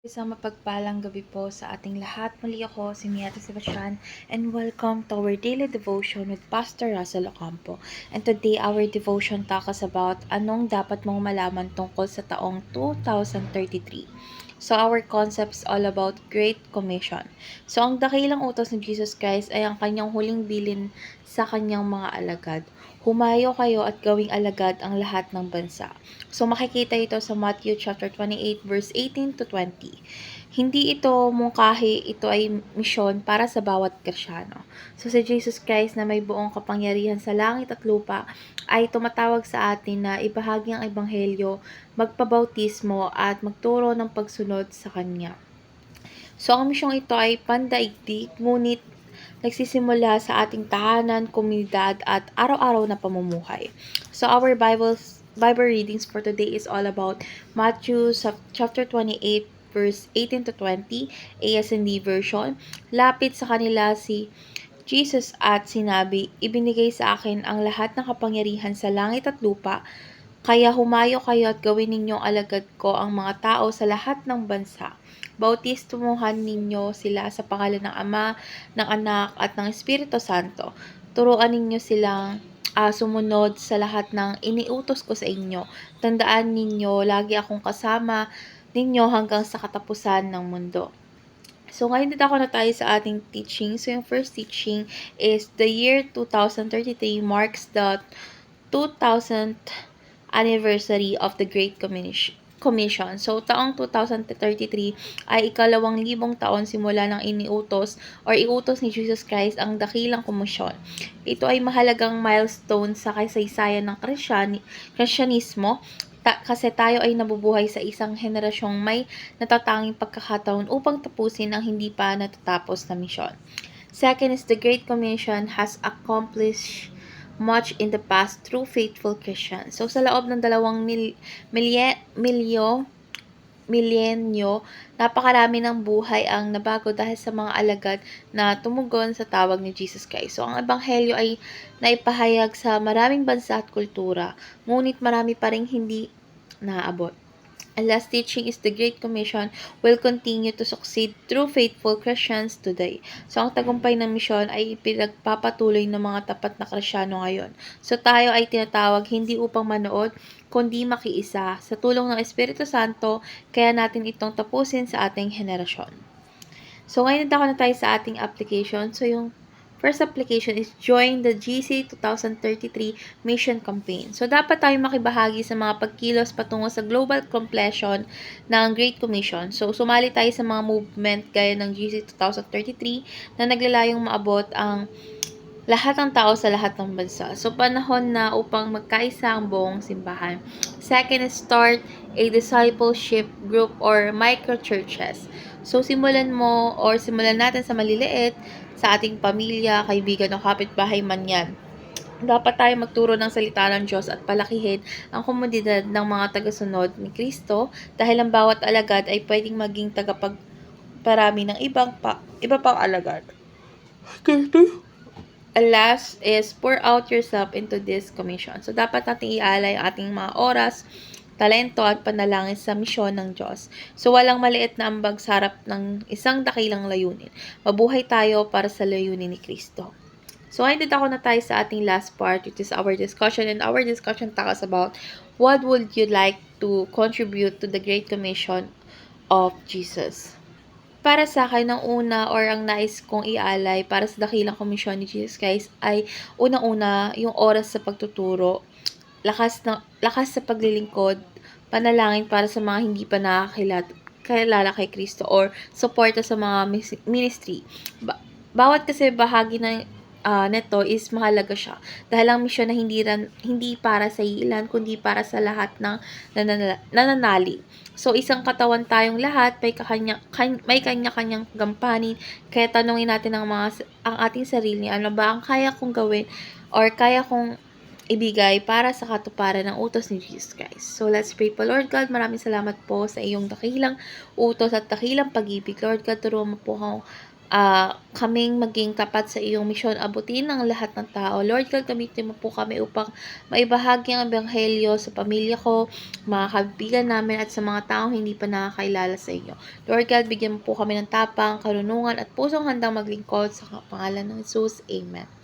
Isang mapagpalang gabi po sa ating lahat. Muli ako, si Mieta Sebastian, and welcome to our daily devotion with Pastor Russell Ocampo. And today, our devotion talks about anong dapat mong malaman tungkol sa taong 2033. So, our concept is all about Great Commission. So, ang dakilang utos ni Jesus Christ ay ang kanyang huling bilin sa kanyang mga alagad. Humayo kayo at gawing alagad ang lahat ng bansa. So makikita ito sa Matthew chapter 28 verse 18 to 20. Hindi ito mungkahi, ito ay misyon para sa bawat Kristiyano. So si Jesus Christ na may buong kapangyarihan sa langit at lupa ay tumatawag sa atin na ibahagi ang ebanghelyo, magpabautismo at magturo ng pagsunod sa Kanya. So ang misyong ito ay pandaigdig, ngunit nagsisimula sa ating tahanan, komunidad at araw-araw na pamumuhay. So our Bible readings for today is all about Matthew chapter 28 verse 18 to 20, ASND version. Lapit sa kanila si Jesus at sinabi, "Ibinigay sa akin ang lahat ng kapangyarihan sa langit at lupa, kaya humayo kayo at gawin ninyong alagad ko ang mga tao sa lahat ng bansa. Bautistumuhan ninyo sila sa pangalan ng Ama, ng Anak, at ng Espiritu Santo. Turuan ninyo silang sumunod sa lahat ng iniutos ko sa inyo. Tandaan ninyo, lagi akong kasama ninyo hanggang sa katapusan ng mundo." So, ngayon dito ako na tayo sa ating teaching. So, yung first teaching is the year 2033 marks the 2000th anniversary of the Great Commission. So, taong 2033 ay ikalawang libong taon simula ng iutos ni Jesus Christ ang dakilang komisyon. Ito ay mahalagang milestone sa kasaysayan ng Kristyanismo kasi tayo ay nabubuhay sa isang henerasyong may natatanging pagkakataon upang tapusin ang hindi pa natatapos na misyon. Second is the Great Commission has accomplished much in the past through faithful Christians. So, sa loob ng dalawang milenyo, napakarami ng buhay ang nabago dahil sa mga alagad na tumugon sa tawag ni Jesus Christ. So, ang ebanghelyo ay naipahayag sa maraming bansa at kultura, ngunit marami pa ring hindi naaabot. And last teaching is the Great Commission will continue to succeed through faithful Christians today. So, ang tagumpay ng misyon ay ipinagpapatuloy ng mga tapat na Kristiyano ngayon. So, tayo ay tinatawag hindi upang manood, kundi makiisa. Sa tulong ng Espiritu Santo, kaya natin itong tapusin sa ating henerasyon. So, ngayon na tayo sa ating application. So, yung first application is join the GC 2033 mission campaign. So, dapat tayo makibahagi sa mga pagkilos patungo sa global completion ng Great Commission. So, sumali tayo sa mga movement gaya ng GC 2033 na naglalayong maabot ang lahat ng tao sa lahat ng bansa. So, panahon na upang magkaisa ang buong simbahan. Second is start a discipleship group or micro-churches. So, simulan natin sa maliliit, sa ating pamilya, kaibigan o kapitbahay man yan. Dapat tayo magturo ng salita ng Diyos at palakihin ang komunidad ng mga tagasunod ni Kristo dahil ang bawat alagad ay pwedeng maging tagapagparami ng iba pang alagad. Last is pour out yourself into this commission. So, dapat natin ialay ang ating mga oras, talento at panalangin sa misyon ng Diyos. So, walang maliit na ambag sa harap ng isang dakilang layunin. Mabuhay tayo para sa layunin ni Kristo. So, ngayon dito ako na tayo sa ating last part, which is our discussion. And our discussion talks about what would you like to contribute to the Great Commission of Jesus. Para sa akin, ang una or ang nais kong ialay para sa dakilang komisyon ni Jesus Christ ay unang-una yung oras sa pagtuturo, lakas sa paglilingkod, panalangin para sa mga hindi pa nakakilala kay Kristo or suporta sa mga ministry. Bawat kasi bahagi ng neto is mahalaga siya dahil ang misyon na hindi para sa ilan kundi para sa lahat ng nananalig. So, isang katawan tayong lahat, may kanya-kanyang gampanin, kaya tanungin natin ang ating sarili, ano ba ang kaya kong gawin or kaya kong ibigay para sa katuparan ng utos ni Jesus Christ. So, let's pray po. Lord God, maraming salamat po sa iyong dakilang utos at dakilang pag-ibig. Lord God, turuan mo po kaming maging tapat sa iyong misyon, abutin ang lahat ng tao. Lord God, gamitin mo po kami upang maibahagi ang ebanghelyo sa pamilya ko, mga kaibigan namin at sa mga taong hindi pa nakakailala sa inyo. Lord God, bigyan mo po kami ng tapang, karunungan at pusong handang maglingkod sa pangalan ng Jesus. Amen.